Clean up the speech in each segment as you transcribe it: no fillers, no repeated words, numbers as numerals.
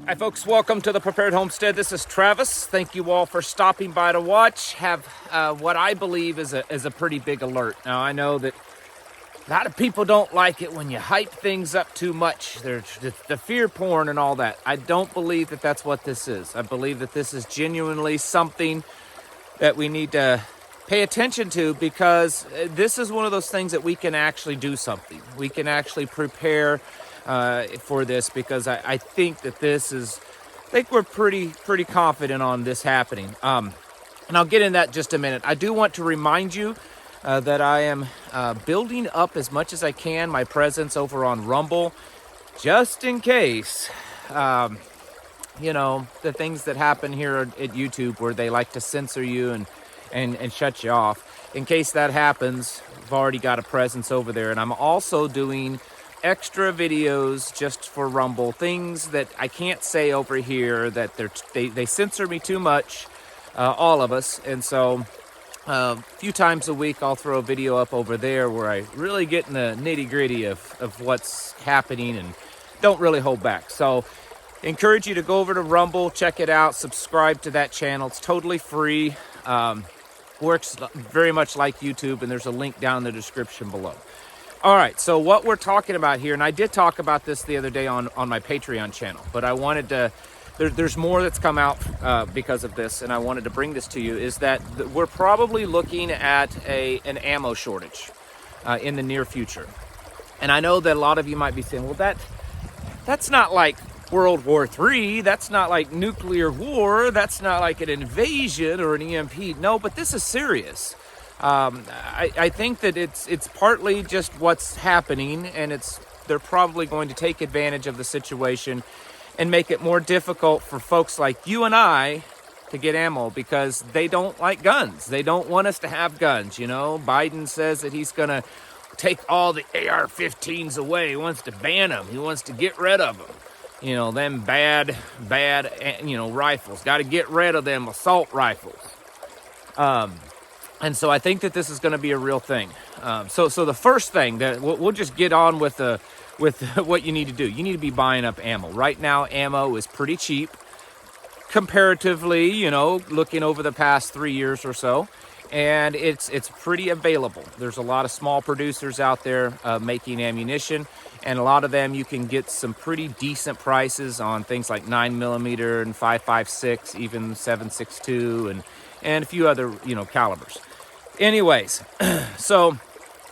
Hi folks, welcome to the Prepared Homestead. This is Travis. Thank you all for stopping by to watch. Have what I believe is a pretty big alert. Now I know that a lot of people don't like it when you hype things up too much. There's the fear porn and all that. I don't believe that that's what this is. I believe that this is genuinely something that we need to pay attention to, because this is one of those things that we can actually do something. We can actually prepare for this, because I think that this is, I think we're pretty confident on this happening. And I'll get in that in just a minute. I do want to remind you that I am building up as much as I can my presence over on Rumble, just in case, you know, the things that happen here at YouTube where they like to censor you and shut you off. In case that happens, I've already got a presence over there. And I'm also doing extra videos just for Rumble, things that I can't say over here, that they censor me too much, all of us. And so a few times a week I'll throw a video up over there where I really get in the nitty-gritty of what's happening and don't really hold back. So encourage you to go over to Rumble, check it out, subscribe to that channel. It's totally free. Works very much like YouTube, and there's a link down in the description below. All right, so what we're talking about here, and I did talk about this the other day on my Patreon channel, but I wanted to, there's more that's come out because of this, and I wanted to bring this to you, is that we're probably looking at an ammo shortage in the near future. And I know that a lot of you might be saying, well, that's not like World War III, that's not like nuclear war, that's not like an invasion or an EMP. No, but this is serious. I think that it's partly just what's happening, and they're probably going to take advantage of the situation and make it more difficult for folks like you and I to get ammo, because they don't like guns. They don't want us to have guns, you know. Biden says that he's going to take all the AR-15s away. He wants to ban them. He wants to get rid of them. You know, them bad, you know, rifles. Got to get rid of them assault rifles. And so I think that this is going to be a real thing. So the first thing that we'll just get on with what you need to do. You need to be buying up ammo. Right now, ammo is pretty cheap comparatively, you know, looking over the past 3 years or so. And it's pretty available. There's a lot of small producers out there making ammunition, and a lot of them you can get some pretty decent prices on things like 9mm and 5.56, even 7.62, and a few other, you know, calibers. Anyways, so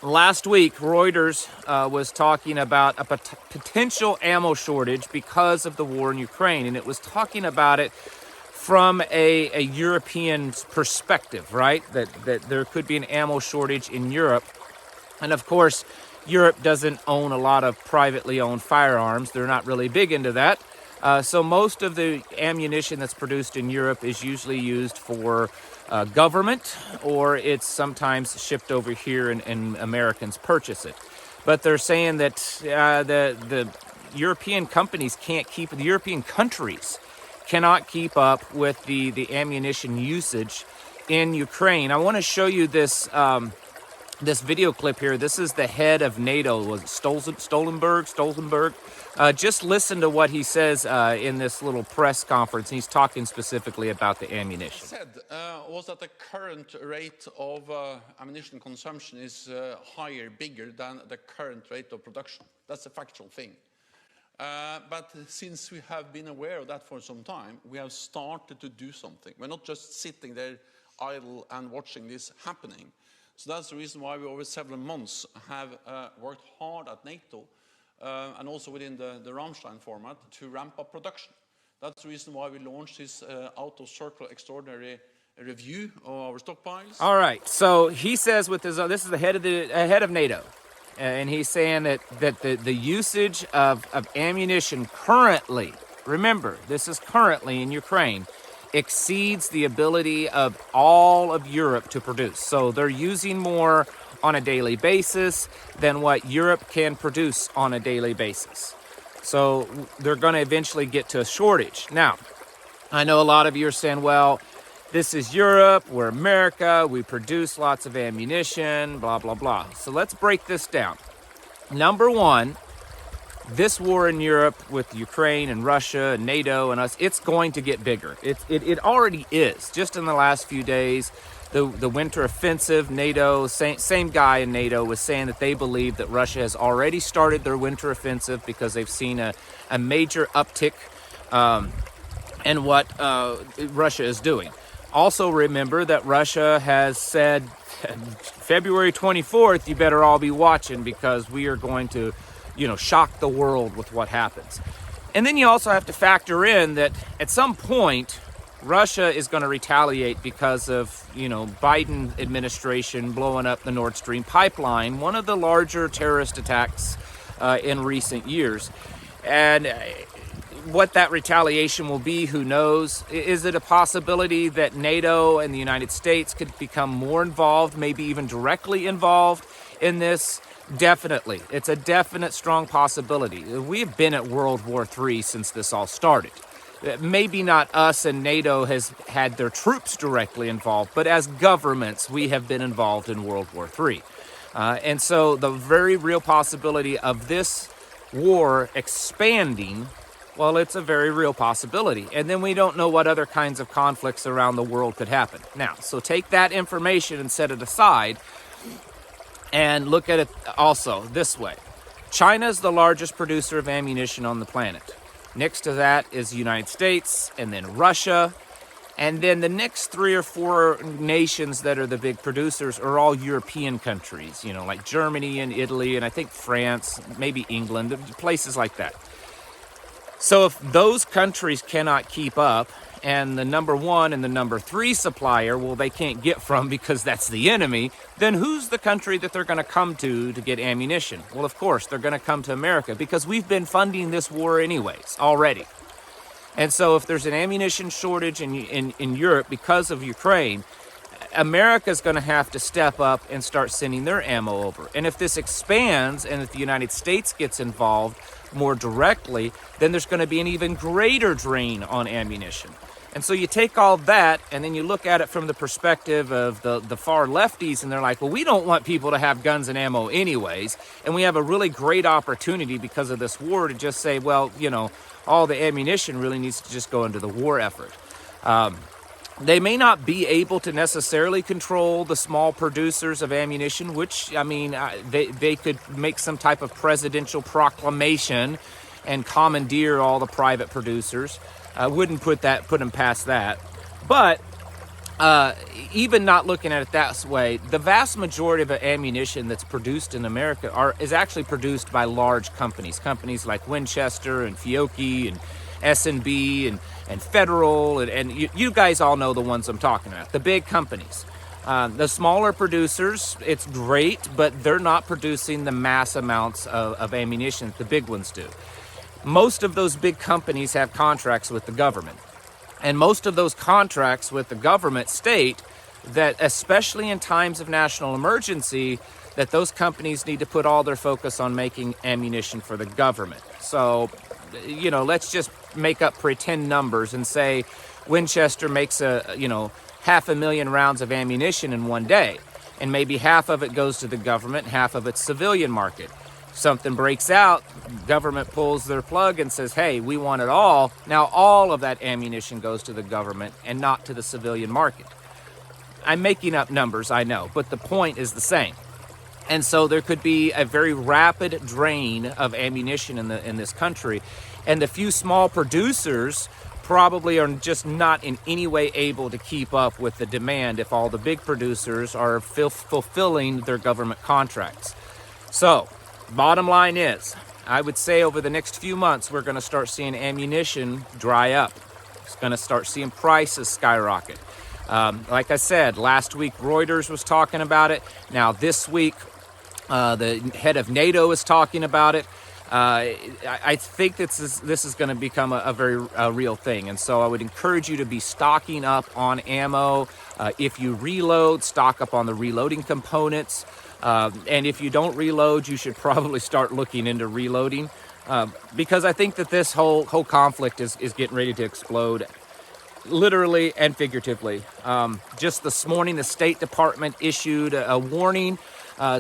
last week Reuters was talking about a potential ammo shortage because of the war in Ukraine, and it was talking about it from a European perspective, right? That there could be an ammo shortage in Europe. And of course, Europe doesn't own a lot of privately owned firearms. They're not really big into that. So most of the ammunition that's produced in Europe is usually used for government, or it's sometimes shipped over here and Americans purchase it. But they're saying that the European companies can't keep, the European countries cannot keep up with the ammunition usage in Ukraine. I want to show you this this video clip here. This is the head of NATO, was it Stoltenberg? Just listen to what he says in this little press conference. He's talking specifically about the ammunition. Said was that the current rate of ammunition consumption is bigger than the current rate of production. That's a factual thing. But since we have been aware of that for some time, we have started to do something. We're not just sitting there idle and watching this happening. So that's the reason why we over several months have worked hard at NATO and also within the Rammstein format to ramp up production. That's the reason why we launched this out of circle extraordinary review of our stockpiles. All right, so he says with his, this is the head of NATO. And he's saying that the usage of ammunition currently, remember, this is currently in Ukraine, exceeds the ability of all of Europe to produce. So they're using more on a daily basis than what Europe can produce on a daily basis. So they're going to eventually get to a shortage. Now, I know a lot of you are saying, well, this is Europe, we're America, we produce lots of ammunition, blah, blah, blah. So let's break this down. Number one, this war in Europe with Ukraine and Russia and NATO and us, it's going to get bigger. It already is. Just in the last few days, the winter offensive, NATO, same guy in NATO was saying that they believe that Russia has already started their winter offensive because they've seen a major uptick in what Russia is doing. Also remember that Russia has said February 24th, you better all be watching because we are going to, shock the world with what happens. And then you also have to factor in that at some point, Russia is going to retaliate because of, Biden administration blowing up the Nord Stream pipeline, one of the larger terrorist attacks in recent years. And what that retaliation will be, who knows? Is it a possibility that NATO and the United States could become more involved, maybe even directly involved in this? Definitely. It's a definite, strong possibility. We've been at World War III since this all started. Maybe not us and NATO has had their troops directly involved, but as governments, we have been involved in World War III. And so the very real possibility of this war expanding, well, it's a very real possibility. And then we don't know what other kinds of conflicts around the world could happen. Now, so take that information and set it aside and look at it also this way. China is the largest producer of ammunition on the planet. Next to that is the United States, and then Russia. And then the next 3 or 4 nations that are the big producers are all European countries, like Germany and Italy, and I think France, maybe England, places like that. So if those countries cannot keep up, and the number 1 and the number 3 supplier, well, they can't get from because that's the enemy, then who's the country that they're going to come to get ammunition? Well, of course, they're going to come to America because we've been funding this war anyways, already. And so if there's an ammunition shortage in Europe because of Ukraine, America's going to have to step up and start sending their ammo over. And if this expands and if the United States gets involved more directly, then there's going to be an even greater drain on ammunition. And so you take all that and then you look at it from the perspective of the far lefties, and they're like, well, we don't want people to have guns and ammo anyways. And we have a really great opportunity because of this war to just say, well, all the ammunition really needs to just go into the war effort. They may not be able to necessarily control the small producers of ammunition, which, they could make some type of presidential proclamation and commandeer all the private producers. I wouldn't put them past that. But even not looking at it that way, the vast majority of ammunition that's produced in America is actually produced by large companies. Companies like Winchester and Fiocchi and S&B and Federal, and you guys all know the ones I'm talking about, the big companies. The smaller producers, it's great, but they're not producing the mass amounts of ammunition that the big ones do. Most of those big companies have contracts with the government. And most of those contracts with the government state that, especially in times of national emergency, that those companies need to put all their focus on making ammunition for the government. So, let's just make up pretend numbers and say Winchester makes 500,000 rounds of ammunition in one day. And maybe half of it goes to the government, half of it's civilian market. Something breaks out, government pulls their plug and says, hey, we want it all. Now all of that ammunition goes to the government and not to the civilian market. I'm making up numbers, I know, but the point is the same. And so there could be a very rapid drain of ammunition in this country. And the few small producers probably are just not in any way able to keep up with the demand if all the big producers are fulfilling their government contracts. So, bottom line is, I would say over the next few months, we're going to start seeing ammunition dry up. It's going to start seeing prices skyrocket. Like I said, last week Reuters was talking about it. Now this week, the head of NATO is talking about it. I think this is going to become a very real thing. And so I would encourage you to be stocking up on ammo. If you reload, stock up on the reloading components. And if you don't reload, you should probably start looking into reloading, because I think that this whole conflict is getting ready to explode, literally and figuratively. Just this morning, the State Department issued a warning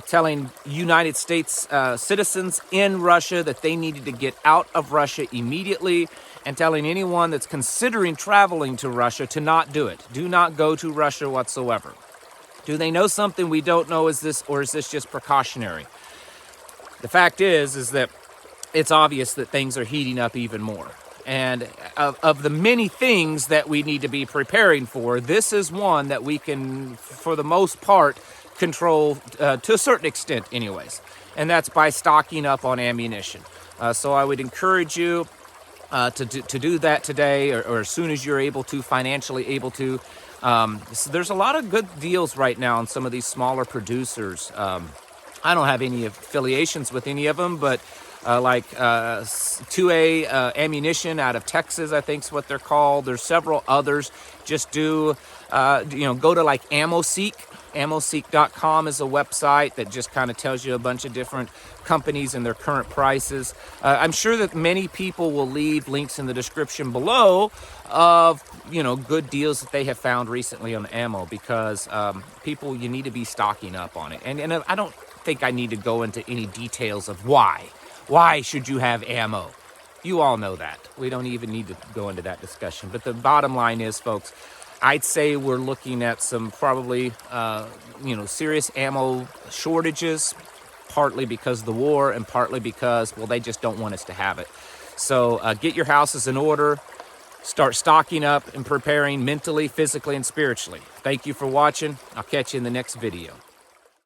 telling United States citizens in Russia that they needed to get out of Russia immediately, and telling anyone that's considering traveling to Russia to not do it. Do not go to Russia whatsoever. Do they know something we don't know? Is this just precautionary? The fact is that it's obvious that things are heating up even more. And of the many things that we need to be preparing for, this is one that we can, for the most part, control to a certain extent anyways. And that's by stocking up on ammunition. So I would encourage you to do that today, or as soon as you're able to, financially able to. So there's a lot of good deals right now on some of these smaller producers. I don't have any affiliations with any of them, but like 2A ammunition out of Texas, I think is what they're called. There's several others. Just go to like AmmoSeek. AmmoSeek.com is a website that just kind of tells you a bunch of different companies and their current prices. I'm sure that many people will leave links in the description below of good deals that they have found recently on ammo, because people, you need to be stocking up on it. And I don't think I need to go into any details of why. Why should you have ammo? You all know that. We don't even need to go into that discussion. But the bottom line is, folks, I'd say we're looking at some probably, serious ammo shortages, partly because of the war and partly because, well, they just don't want us to have it. So get your houses in order. Start stocking up and preparing mentally, physically, and spiritually. Thank you for watching. I'll catch you in the next video.